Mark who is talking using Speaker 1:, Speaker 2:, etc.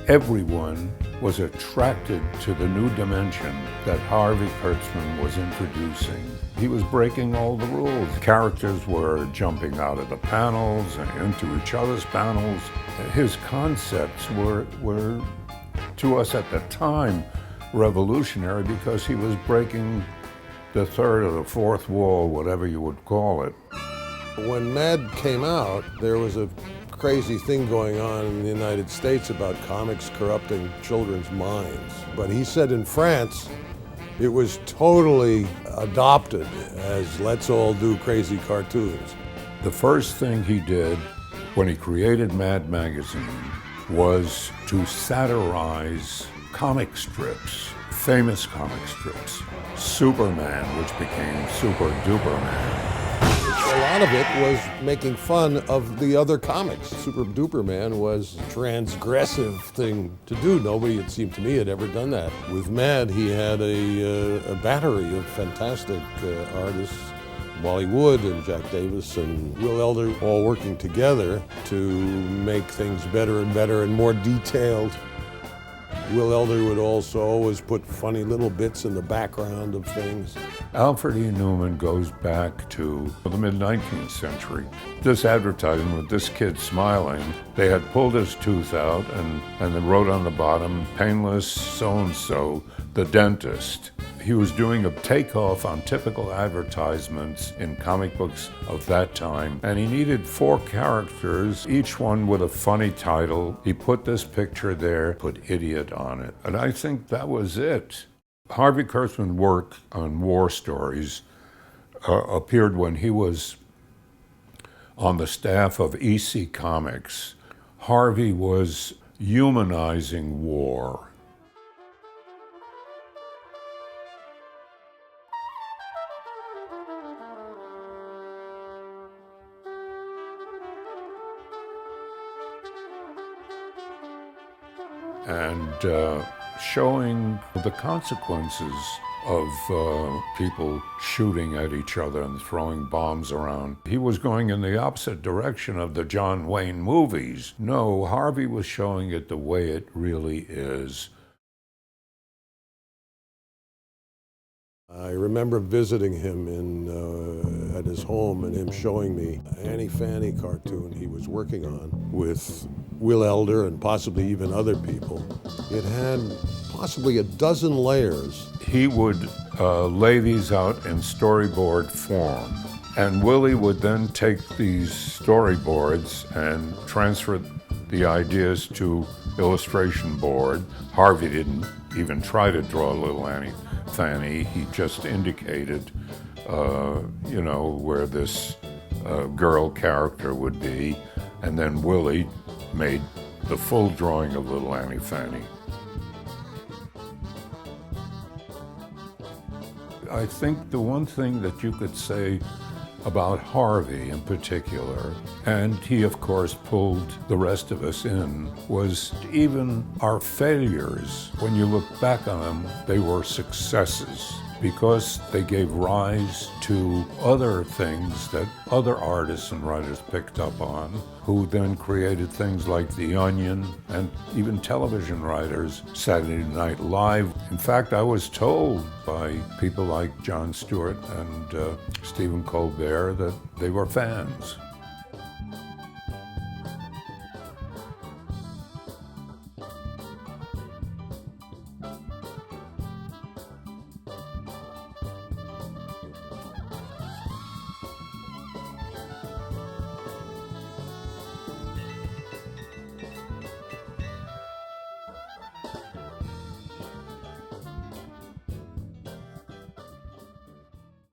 Speaker 1: Everyone was attracted to the new dimension that Harvey Kurtzman was introducing. He was breaking all the rules. Characters were jumping out of the panels and into each other's panels. His concepts were to us at the time, revolutionary because he was breaking the third or the fourth wall, whatever you would call it.
Speaker 2: When Mad came out, there was a crazy thing going on in the United States about comics corrupting children's minds. But he said in France, it was totally adopted as let's all do crazy cartoons.
Speaker 1: The first thing he did when he created Mad Magazine was to satirize comic strips, famous comic strips. Superman, which became Super Duper Man.
Speaker 2: A lot of it was making fun of the other comics. Super Duper Man was a transgressive thing to do. Nobody, it seemed to me, had ever done that. With Mad, he had a battery of fantastic artists, Wally Wood and Jack Davis and Will Elder, all working together to make things better and better and more detailed. Will Elder would also always put funny little bits in the background of things.
Speaker 1: Alfred E. Newman goes back to the mid-19th century. This advertisement with this kid smiling, they had pulled his tooth out and they wrote on the bottom, painless so-and-so, the dentist. He was doing a takeoff on typical advertisements in comic books of that time, and he needed 4 characters, each one with a funny title. He put this picture there, put idiot on it, and I think that was it. Harvey Kurtzman's work on war stories appeared when he was on the staff of EC Comics. Harvey was humanizing war. And showing the consequences of people shooting at each other and throwing bombs around. He was going in the opposite direction of the John Wayne movies. No, Harvey was showing it the way it really is.
Speaker 2: I remember visiting him at his home and him showing me Annie Fanny cartoon he was working on with Will Elder and possibly even other people. It had possibly a dozen layers.
Speaker 1: He would lay these out in storyboard form, and Willie would then take these storyboards and transfer the ideas to illustration board. Harvey didn't even try to draw little Annie Fanny. He just indicated, where this girl character would be, and then Willie made the full drawing of little Annie Fanny. I think the one thing that you could say about Harvey in particular, and he of course pulled the rest of us in, was even our failures, when you look back on them, they were successes because they gave rise to other things that other artists and writers picked up on, who then created things like The Onion and even television writers, Saturday Night Live. In fact, I was told by people like Jon Stewart and Stephen Colbert that they were fans.